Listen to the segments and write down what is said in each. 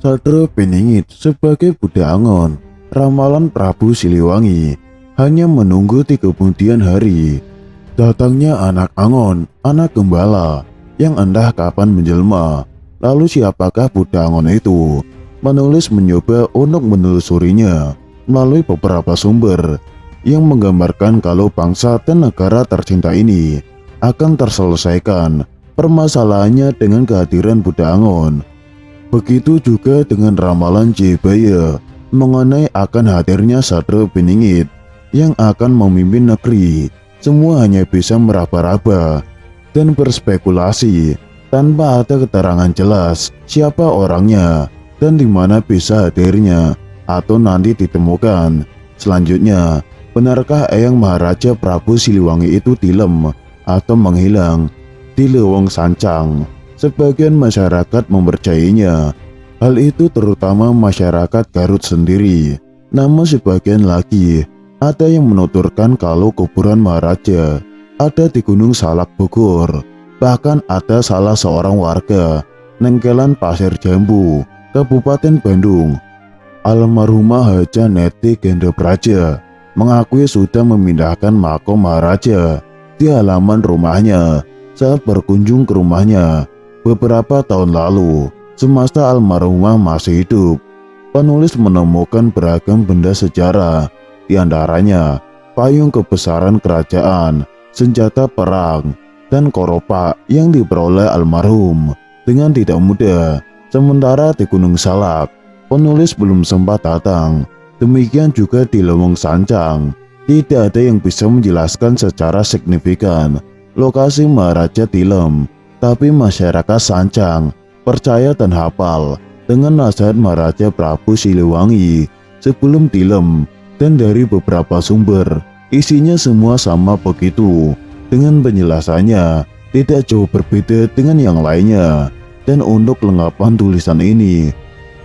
Sadra Piningit sebagai Buddha Angon, ramalan Prabu Siliwangi hanya menunggu di kemudian hari. Datangnya anak Angon, anak gembala, yang entah kapan menjelma. Lalu siapakah Buddha Angon itu? Penulis mencoba untuk menelusurinya melalui beberapa sumber yang menggambarkan kalau bangsa dan negara tercinta ini akan terselesaikan permasalahannya dengan kehadiran Buddha Angon. Begitu juga dengan ramalan Jebaya mengenai akan hadirnya Sadra Piningit yang akan memimpin negeri. Semua hanya bisa meraba-raba dan berspekulasi tanpa ada keterangan jelas siapa orangnya dan di mana bisa hadirnya atau nanti ditemukan. Selanjutnya, benarkah Eyang Maharaja Prabu Siliwangi itu tilem atau menghilang di Leweng Sancang? Sebagian masyarakat mempercayainya. Hal itu terutama masyarakat Garut sendiri. Namun sebagian lagi ada yang menuturkan kalau kuburan Maharaja ada di Gunung Salak Bogor. Bahkan ada salah seorang warga Nengkelan Pasir Jambu, Kabupaten Bandung, almarhumah Haja Neti Gendobraja, mengakui sudah memindahkan makom Maharaja di halaman rumahnya saat berkunjung ke rumahnya beberapa tahun lalu semasa almarhumah masih hidup. Penulis menemukan beragam benda sejarah, di antaranya payung kebesaran kerajaan, senjata perang, dan koropa yang diperoleh almarhum dengan tidak mudah. Sementara di Gunung Salak, penulis belum sempat datang. Demikian juga di Leweng Sancang, tidak ada yang bisa menjelaskan secara signifikan lokasi Maharaja tilem. Tapi masyarakat Sancang percaya dan hafal dengan nasihat Maharaja Prabu Siliwangi sebelum tilem, dan dari beberapa sumber isinya semua sama begitu. Dengan penjelasannya tidak jauh berbeda dengan yang lainnya. Dan untuk kelengkapan tulisan ini,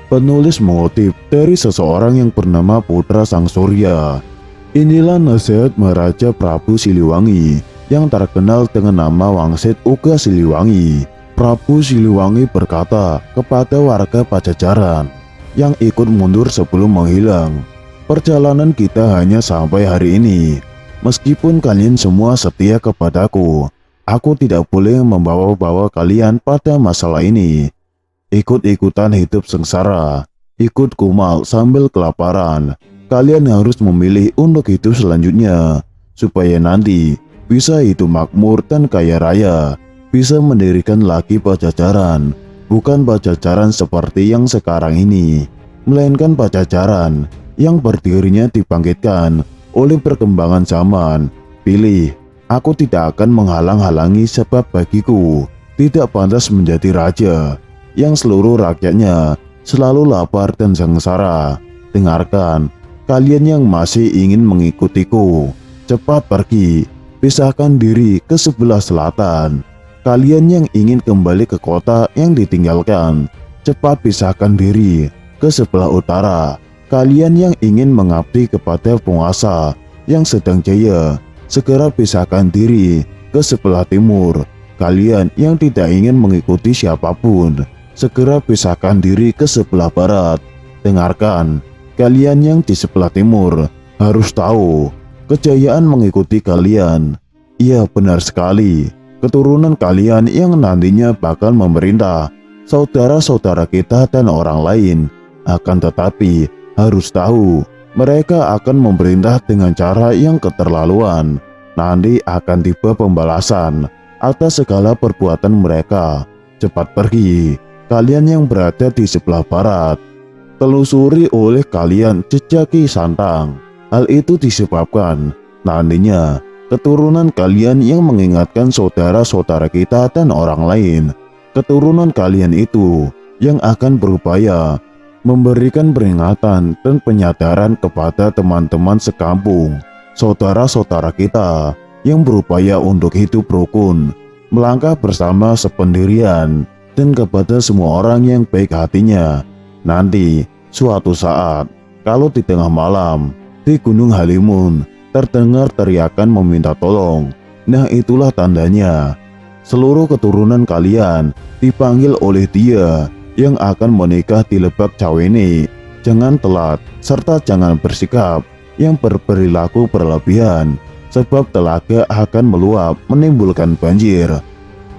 penulis mengutip dari seseorang yang bernama Putra Sang Surya. Inilah nasihat Maharaja Prabu Siliwangi yang terkenal dengan nama Wangsit Uga Siliwangi. Prabu Siliwangi berkata kepada warga Pajajaran yang ikut mundur sebelum menghilang, "Perjalanan kita hanya sampai hari ini. Meskipun kalian semua setia kepadaku, aku tidak boleh membawa-bawa kalian pada masalah ini. Ikut-ikutan hidup sengsara, ikut kumal sambil kelaparan. Kalian harus memilih untuk hidup selanjutnya, supaya nanti bisa hidup makmur dan kaya raya, bisa mendirikan lagi Pajajaran, bukan Pajajaran seperti yang sekarang ini, melainkan Pajajaran yang berdirinya dibangkitkan oleh perkembangan zaman. Pilih. Aku tidak akan menghalang-halangi sebab bagiku tidak pantas menjadi raja yang seluruh rakyatnya selalu lapar dan sengsara. Dengarkan, kalian yang masih ingin mengikutiku, cepat pergi, pisahkan diri ke sebelah selatan. Kalian yang ingin kembali ke kota yang ditinggalkan, cepat pisahkan diri ke sebelah utara. Kalian yang ingin mengabdi kepada penguasa yang sedang jaya, segera pisahkan diri ke sebelah timur. Kalian yang tidak ingin mengikuti siapapun, segera pisahkan diri ke sebelah barat. Dengarkan, kalian yang di sebelah timur harus tahu, kejayaan mengikuti kalian. Iya, benar sekali, keturunan kalian yang nantinya bakal memerintah saudara-saudara kita dan orang lain. Akan tetapi harus tahu, mereka akan memerintah dengan cara yang keterlaluan. Nanti akan tiba pembalasan atas segala perbuatan mereka. Cepat pergi, kalian yang berada di sebelah barat. Telusuri oleh kalian jejak Ki Santang. Hal itu disebabkan nantinya keturunan kalian yang mengingatkan saudara-saudara kita dan orang lain. Keturunan kalian itu yang akan berupaya memberikan peringatan dan penyadaran kepada teman-teman sekampung, saudara-saudara kita yang berupaya untuk hidup rukun, melangkah bersama sependirian, dan kepada semua orang yang baik hatinya. Nanti, suatu saat, kalau di tengah malam, di Gunung Halimun, terdengar teriakan meminta tolong, nah itulah tandanya. Seluruh keturunan kalian dipanggil oleh Dia yang akan menikah di Lebak Cawene. Jangan telat, serta jangan bersikap yang berperilaku berlebihan, sebab telaga akan meluap menimbulkan banjir.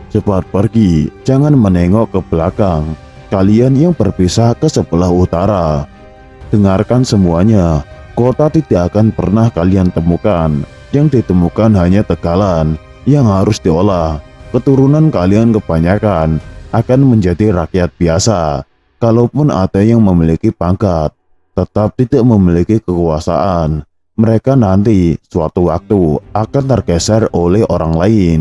Cepat pergi, jangan menengok ke belakang. Kalian yang berpisah ke sebelah utara, dengarkan semuanya. Kota tidak akan pernah kalian temukan. Yang ditemukan hanya tegalan yang harus diolah. Keturunan kalian kebanyakan akan menjadi rakyat biasa. Kalaupun ada yang memiliki pangkat, tetap tidak memiliki kekuasaan. Mereka nanti suatu waktu akan tergeser oleh orang lain.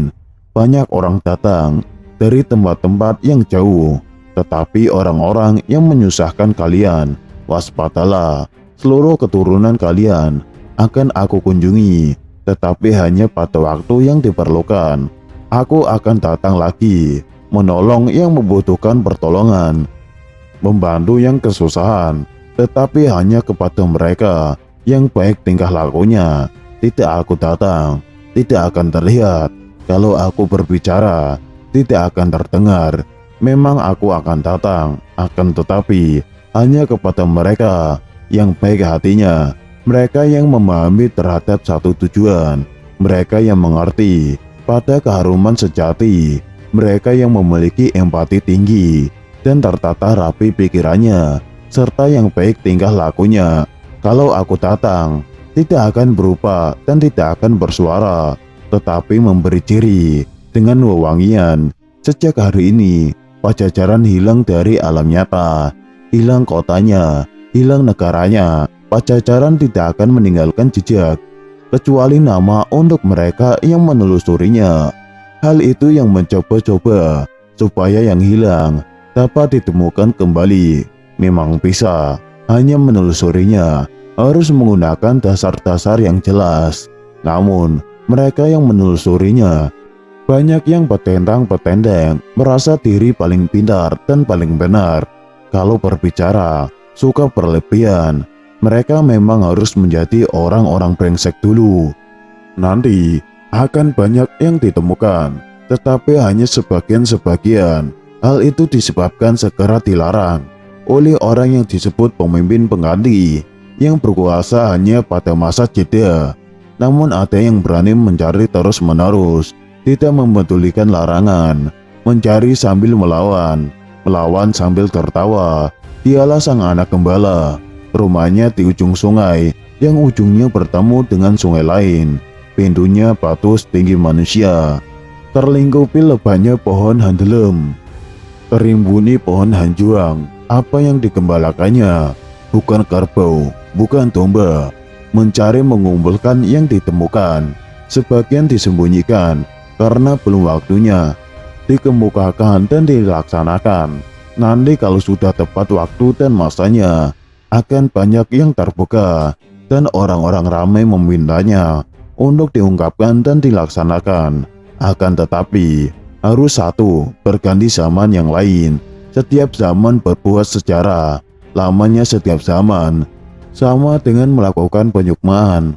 Banyak orang datang dari tempat-tempat yang jauh, tetapi orang-orang yang menyusahkan kalian, waspadalah. Seluruh keturunan kalian akan aku kunjungi, tetapi hanya pada waktu yang diperlukan. Aku akan datang lagi, menolong yang membutuhkan pertolongan, membantu yang kesusahan, tetapi hanya kepada mereka yang baik tingkah lakunya. Tidak aku datang, tidak akan terlihat. Kalau aku berbicara, tidak akan terdengar. Memang aku akan datang, akan tetapi hanya kepada mereka yang baik hatinya, mereka yang memahami terhadap satu tujuan, mereka yang mengerti pada keharuman sejati, mereka yang memiliki empati tinggi dan tertata rapi pikirannya, serta yang baik tingkah lakunya. Kalau aku datang, tidak akan berupa dan tidak akan bersuara, tetapi memberi ciri dengan wewangian. Sejak hari ini, Pajajaran hilang dari alam nyata, hilang kotanya, hilang negaranya. Pajajaran tidak akan meninggalkan jejak, kecuali nama untuk mereka yang menelusurinya. Hal itu yang mencoba-coba supaya yang hilang dapat ditemukan kembali. Memang bisa, hanya menelusurinya harus menggunakan dasar-dasar yang jelas. Namun, mereka yang menelusurinya banyak yang petentang-petendeng, merasa diri paling pintar dan paling benar. Kalau berbicara, suka berlebihan. Mereka memang harus menjadi orang-orang brengsek dulu. Nanti akan banyak yang ditemukan, tetapi hanya sebagian-sebagian. Hal itu disebabkan segera dilarang oleh orang yang disebut pemimpin pengganti, yang berkuasa hanya pada masa jeda. Namun ada yang berani mencari terus-menerus, tidak mempedulikan larangan, mencari sambil melawan, melawan sambil tertawa. Dialah sang anak gembala. Rumahnya di ujung sungai yang ujungnya bertemu dengan sungai lain. Pintunya batu setinggi manusia. Terlingkupi lebatnya pohon handelem, terimbuni pohon hanjuang. Apa yang digembalakannya bukan kerbau, bukan domba. Mencari mengumpulkan yang ditemukan. Sebagian disembunyikan karena belum waktunya dikemukakan dan dilaksanakan. Nanti kalau sudah tepat waktu dan masanya, akan banyak yang terbuka dan orang-orang ramai memintanya untuk diungkapkan dan dilaksanakan. Akan tetapi harus satu, berganti zaman yang lain. Setiap zaman berbuat sejarah, lamanya setiap zaman sama dengan melakukan penyukmaan.